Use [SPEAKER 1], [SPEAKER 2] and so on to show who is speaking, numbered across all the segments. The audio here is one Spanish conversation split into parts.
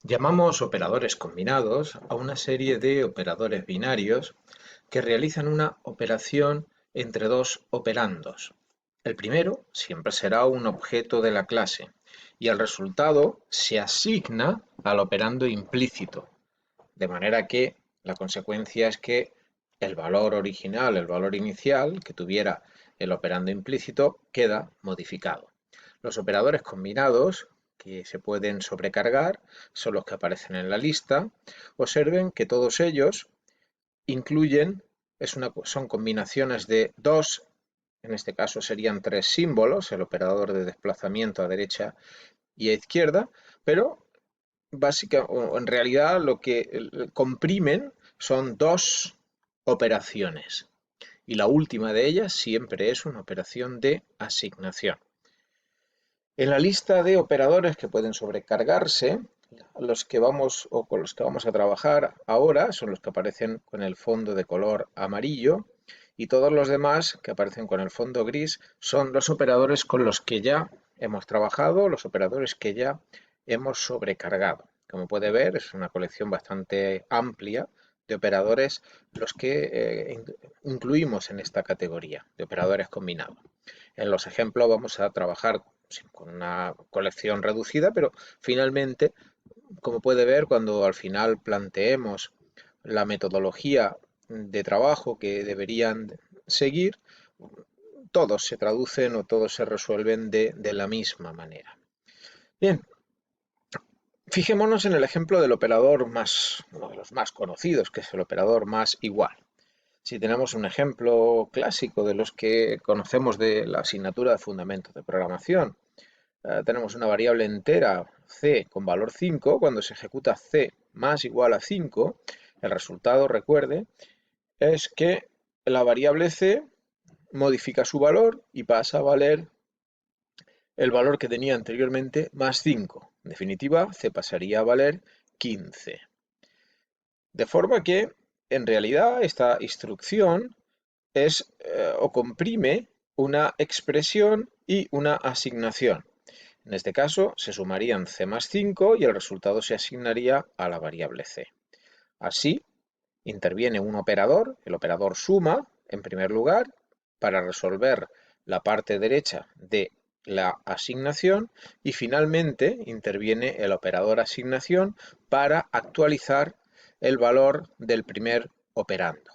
[SPEAKER 1] Llamamos operadores combinados a una serie de operadores binarios que realizan una operación entre dos operandos. El primero siempre será un objeto de la clase y el resultado se asigna al operando implícito, de manera que la consecuencia es que el valor original, el valor inicial que tuviera el operando implícito, queda modificado. Los operadores combinados que se pueden sobrecargar son los que aparecen en la lista. Observen que todos ellos incluyen, son combinaciones de dos, en este caso serían tres símbolos, el operador de desplazamiento a derecha y a izquierda, pero en realidad lo que comprimen son dos operaciones y la última de ellas siempre es una operación de asignación. En la lista de operadores que pueden sobrecargarse, los que vamos o con los que vamos a trabajar ahora son los que aparecen con el fondo de color amarillo y todos los demás que aparecen con el fondo gris son los operadores con los que ya hemos trabajado, los operadores que ya hemos sobrecargado. Como puede ver, es una colección bastante amplia de operadores los que incluimos en esta categoría de operadores combinados. En los ejemplos vamos a trabajar con una colección reducida, pero finalmente, como puede ver, cuando al final planteemos la metodología de trabajo que deberían seguir, todos se traducen o todos se resuelven de la misma manera. Bien, fijémonos en el ejemplo del operador uno de los más conocidos, que es el operador más igual. Si tenemos un ejemplo clásico de los que conocemos de la asignatura de fundamentos de programación, tenemos una variable entera c con valor 5, cuando se ejecuta c más igual a 5, el resultado, recuerde, es que la variable c modifica su valor y pasa a valer el valor que tenía anteriormente más 5. En definitiva, c pasaría a valer 15. De forma que, en realidad, esta instrucción es o comprime una expresión y una asignación. En este caso, se sumarían c más 5 y el resultado se asignaría a la variable c. Así, interviene un operador, el operador suma, en primer lugar, para resolver la parte derecha de la asignación y finalmente interviene el operador asignación para actualizar el valor del primer operando.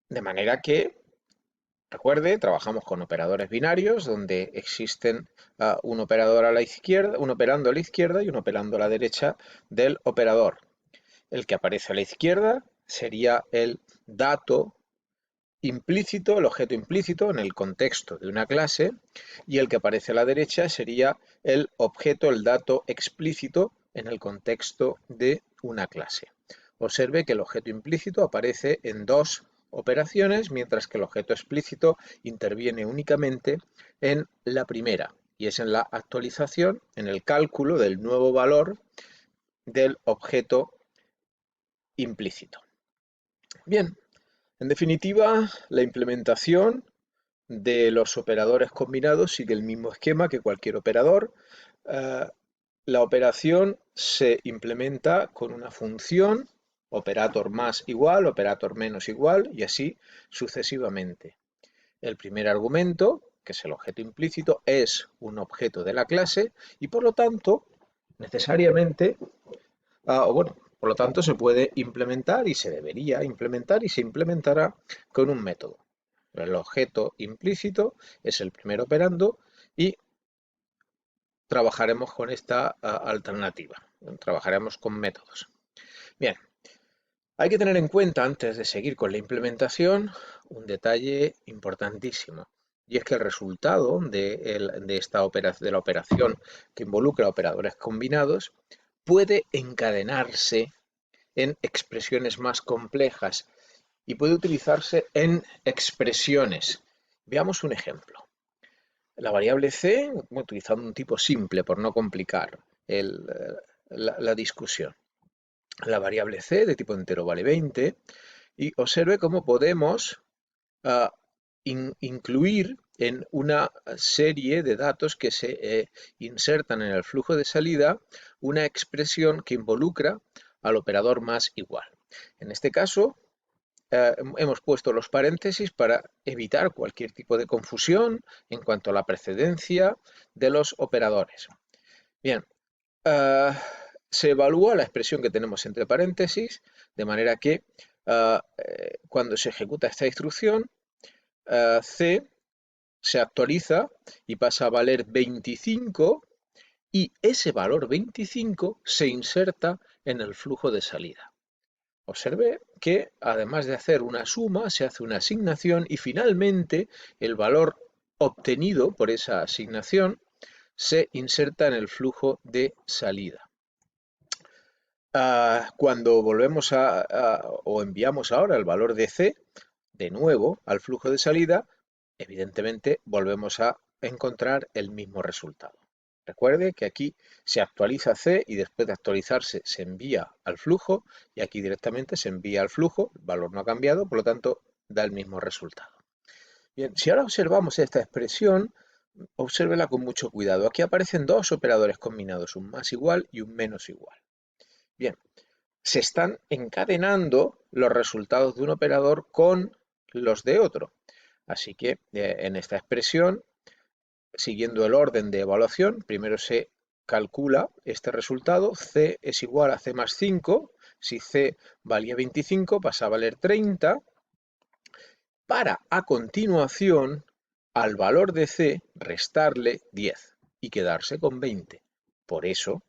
[SPEAKER 1] De manera que, recuerde, trabajamos con operadores binarios donde existen un operador a la izquierda, un operando a la izquierda y un operando a la derecha del operador. El que aparece a la izquierda sería el dato implícito, el objeto implícito en el contexto de una clase, y el que aparece a la derecha sería el objeto, el dato explícito en el contexto de una clase. Observe que el objeto implícito aparece en dos operaciones, mientras que el objeto explícito interviene únicamente en la primera, y es en la actualización, en el cálculo del nuevo valor del objeto implícito. Bien, en definitiva, la implementación de los operadores combinados sigue el mismo esquema que cualquier operador. Eh, la operación se implementa con una función, operator más igual, operator menos igual, y así sucesivamente. El primer argumento, que es el objeto implícito, es un objeto de la clase y por lo tanto, necesariamente, por lo tanto, se puede implementar y se debería implementar y se implementará con un método. El objeto implícito es el primer operando y trabajaremos con esta alternativa. Trabajaremos con métodos. Bien, hay que tener en cuenta antes de seguir con la implementación un detalle importantísimo. Y es que el resultado de la operación que involucra operadores combinados puede encadenarse en expresiones más complejas y puede utilizarse en expresiones. Veamos un ejemplo. La variable c, utilizando un tipo simple por no complicar la discusión. La variable c de tipo entero vale 20 y observe cómo podemos incluir en una serie de datos que se insertan en el flujo de salida una expresión que involucra al operador más igual. En este caso, hemos puesto los paréntesis para evitar cualquier tipo de confusión en cuanto a la precedencia de los operadores. Bien, se evalúa la expresión que tenemos entre paréntesis, de manera que cuando se ejecuta esta instrucción, C se actualiza y pasa a valer 25 y ese valor 25 se inserta en el flujo de salida. Observe que además de hacer una suma, se hace una asignación y finalmente el valor obtenido por esa asignación se inserta en el flujo de salida. Cuando volvemos o enviamos ahora el valor de C de nuevo al flujo de salida, evidentemente volvemos a encontrar el mismo resultado. Recuerde que aquí se actualiza C y después de actualizarse se envía al flujo y aquí directamente se envía al flujo, el valor no ha cambiado, por lo tanto da el mismo resultado. Bien, si ahora observamos esta expresión, obsérvela con mucho cuidado. Aquí aparecen dos operadores combinados, un más igual y un menos igual. Bien, se están encadenando los resultados de un operador con los de otro. Así que en esta expresión, siguiendo el orden de evaluación, primero se calcula este resultado, C es igual a C más 5, si C valía 25 pasa a valer 30, para a continuación al valor de C restarle 10 y quedarse con 20. Por eso,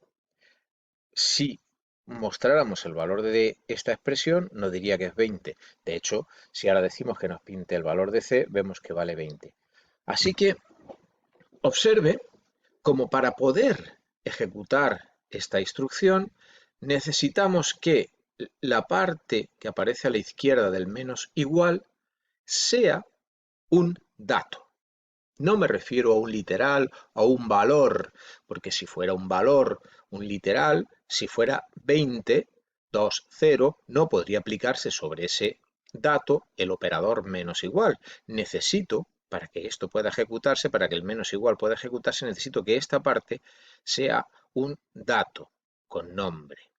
[SPEAKER 1] si mostráramos el valor de esta expresión, no diría que es 20. De hecho, si ahora decimos que nos pinte el valor de C, vemos que vale 20. Así que observe como para poder ejecutar esta instrucción, necesitamos que la parte que aparece a la izquierda del menos igual sea un dato. No me refiero a un literal o a un valor, porque si fuera un valor, un literal, si fuera 20, 2, 0, no podría aplicarse sobre ese dato el operador menos igual. Necesito, para que esto pueda ejecutarse, para que el menos igual pueda ejecutarse, necesito que esta parte sea un dato con nombre.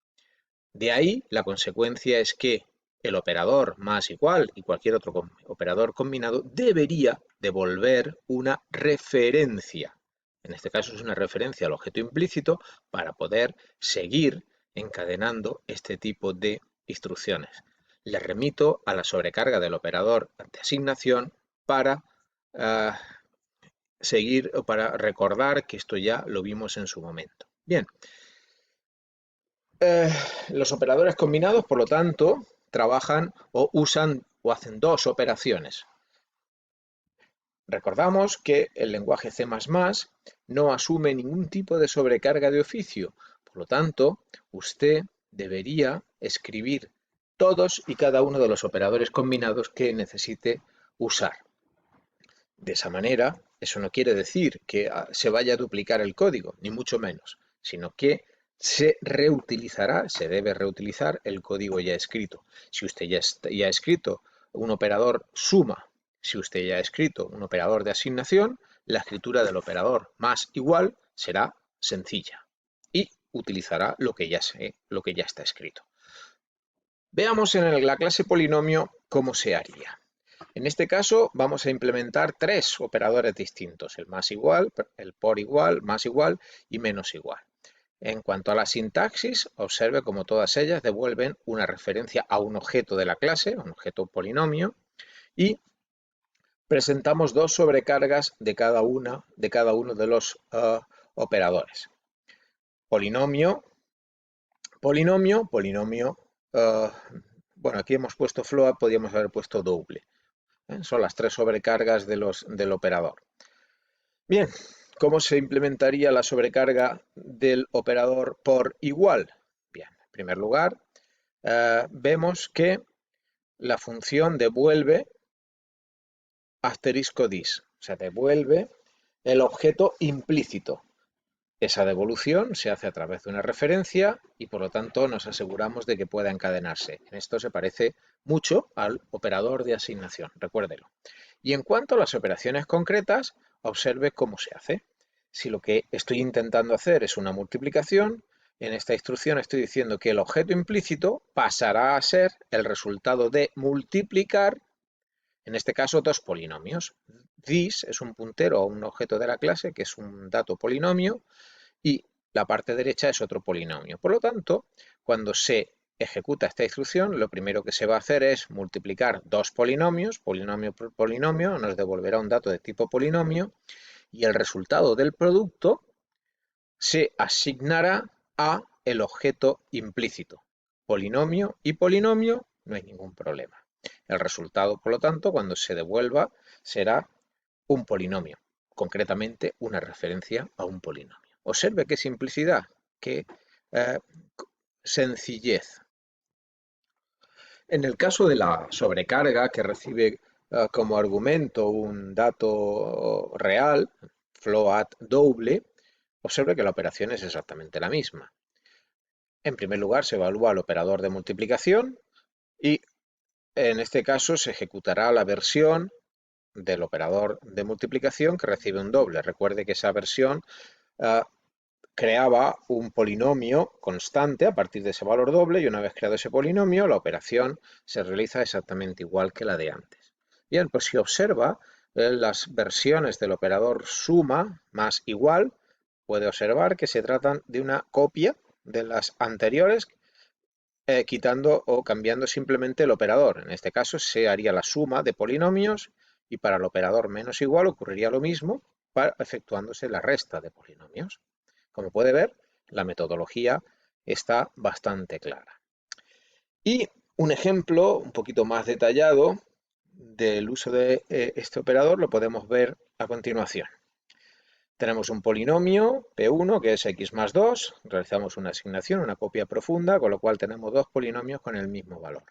[SPEAKER 1] De ahí la consecuencia es que el operador más igual y cualquier otro operador combinado debería devolver una referencia. En este caso es una referencia al objeto implícito para poder seguir encadenando este tipo de instrucciones. Les remito a la sobrecarga del operador ante asignación para seguir o para recordar que esto ya lo vimos en su momento. Bien. Los operadores combinados, por lo tanto, trabajan o usan o hacen dos operaciones. Recordamos que el lenguaje C++ no asume ningún tipo de sobrecarga de oficio. Por lo tanto, usted debería escribir todos y cada uno de los operadores combinados que necesite usar. De esa manera, eso no quiere decir que se vaya a duplicar el código, ni mucho menos, sino que se reutilizará, se debe reutilizar el código ya escrito. Si usted ya ha escrito un operador suma, si usted ya ha escrito un operador de asignación, la escritura del operador más igual será sencilla y utilizará lo que ya está escrito. Veamos en la clase polinomio cómo se haría. En este caso vamos a implementar tres operadores distintos, el más igual, el por igual, más igual y menos igual. En cuanto a la sintaxis, observe cómo todas ellas devuelven una referencia a un objeto de la clase, un objeto polinomio, y presentamos dos sobrecargas de cada uno de los operadores. Polinomio, polinomio, polinomio, bueno, aquí hemos puesto float, podríamos haber puesto doble. Son las tres sobrecargas del operador. Bien, ¿cómo se implementaría la sobrecarga del operador por igual? Bien, en primer lugar, vemos que la función devuelve asterisco dis, o sea, devuelve el objeto implícito. Esa devolución se hace a través de una referencia y por lo tanto nos aseguramos de que pueda encadenarse. En esto se parece mucho al operador de asignación, recuérdelo. Y en cuanto a las operaciones concretas, observe cómo se hace. Si lo que estoy intentando hacer es una multiplicación, en esta instrucción estoy diciendo que el objeto implícito pasará a ser el resultado de multiplicar, en este caso, dos polinomios. This es un puntero a un objeto de la clase, que es un dato polinomio, y la parte derecha es otro polinomio. Por lo tanto, cuando se ejecuta esta instrucción, lo primero que se va a hacer es multiplicar dos polinomios, polinomio por polinomio, nos devolverá un dato de tipo polinomio, y el resultado del producto se asignará a el objeto implícito. Polinomio y polinomio, no hay ningún problema. El resultado, por lo tanto, cuando se devuelva, será un polinomio, concretamente una referencia a un polinomio. Observe qué simplicidad, qué eh, sencillez. En el caso de la sobrecarga que recibe como argumento un dato real, float doble, observe que la operación es exactamente la misma. En primer lugar, se evalúa el operador de multiplicación y en este caso se ejecutará la versión del operador de multiplicación que recibe un doble. Recuerde que esa versión creaba un polinomio constante a partir de ese valor doble y una vez creado ese polinomio, la operación se realiza exactamente igual que la de antes. Bien, pues si observa las versiones del operador suma más igual, puede observar que se tratan de una copia de las anteriores, quitando o cambiando simplemente el operador. En este caso se haría la suma de polinomios y para el operador menos igual ocurriría lo mismo, efectuándose la resta de polinomios. Como puede ver, la metodología está bastante clara. Y un ejemplo un poquito más detallado del uso de este operador lo podemos ver a continuación. Tenemos un polinomio P1 que es x más 2, realizamos una asignación, una copia profunda, con lo cual tenemos dos polinomios con el mismo valor.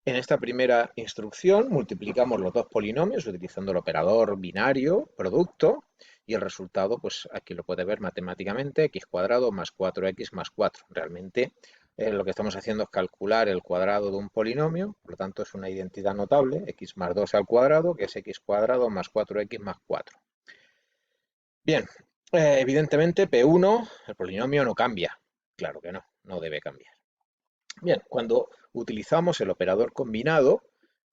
[SPEAKER 1] En esta primera instrucción multiplicamos los dos polinomios utilizando el operador binario, producto, y el resultado, pues aquí lo puede ver matemáticamente, x cuadrado más 4x más 4. Realmente lo que estamos haciendo es calcular el cuadrado de un polinomio, por lo tanto es una identidad notable, x más 2 al cuadrado, que es x cuadrado más 4x más 4. Bien, evidentemente P1, el polinomio no cambia, claro que no, no debe cambiar. Bien, cuando utilizamos el operador combinado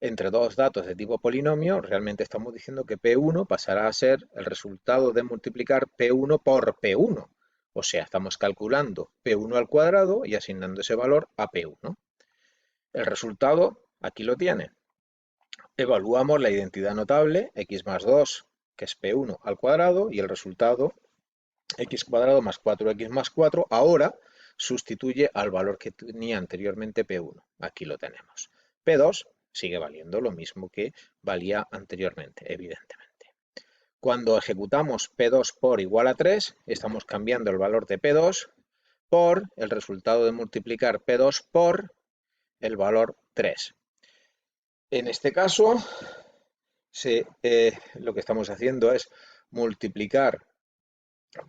[SPEAKER 1] entre dos datos de tipo polinomio, realmente estamos diciendo que P1 pasará a ser el resultado de multiplicar P1 por P1. O sea, estamos calculando P1 al cuadrado y asignando ese valor a P1. El resultado aquí lo tiene. Evaluamos la identidad notable x más 2, que es P1 al cuadrado, y el resultado x cuadrado más 4x más 4, ahora sustituye al valor que tenía anteriormente P1. Aquí lo tenemos. P2 sigue valiendo lo mismo que valía anteriormente, evidentemente. Cuando ejecutamos P2 por igual a 3, estamos cambiando el valor de P2 por el resultado de multiplicar P2 por el valor 3. En este caso, lo que estamos haciendo es multiplicar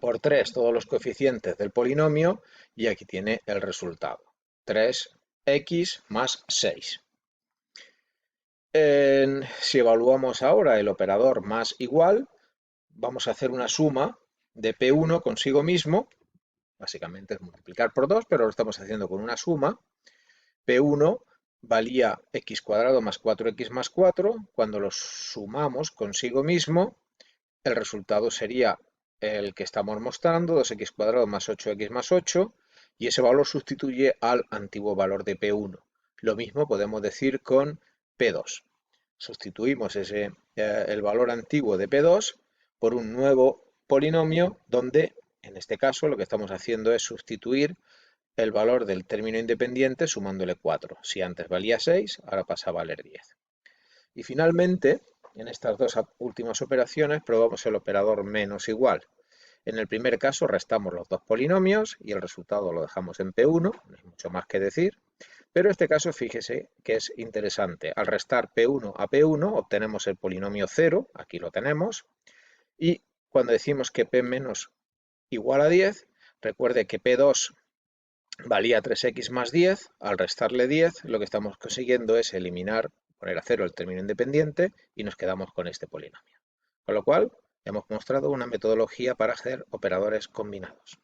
[SPEAKER 1] por 3 todos los coeficientes del polinomio y aquí tiene el resultado, 3x más 6. Si evaluamos ahora el operador más igual, vamos a hacer una suma de P1 consigo mismo, básicamente es multiplicar por 2, pero lo estamos haciendo con una suma. P1 valía x cuadrado más 4x más 4, cuando los sumamos consigo mismo, el resultado sería el que estamos mostrando, 2x cuadrado más 8x más 8, y ese valor sustituye al antiguo valor de P1. Lo mismo podemos decir con P2. Sustituimos el valor antiguo de P2 por un nuevo polinomio donde, en este caso, lo que estamos haciendo es sustituir el valor del término independiente sumándole 4. Si antes valía 6, ahora pasa a valer 10. Y finalmente, en estas dos últimas operaciones probamos el operador menos igual. En el primer caso restamos los dos polinomios y el resultado lo dejamos en P1, no hay mucho más que decir, pero en este caso fíjese que es interesante. Al restar P1 a P1 obtenemos el polinomio 0, aquí lo tenemos, y cuando decimos que P menos igual a 10, recuerde que P2 valía 3x más 10, al restarle 10 lo que estamos consiguiendo es eliminar poner a cero el término independiente y nos quedamos con este polinomio. Con lo cual, hemos mostrado una metodología para hacer operadores combinados.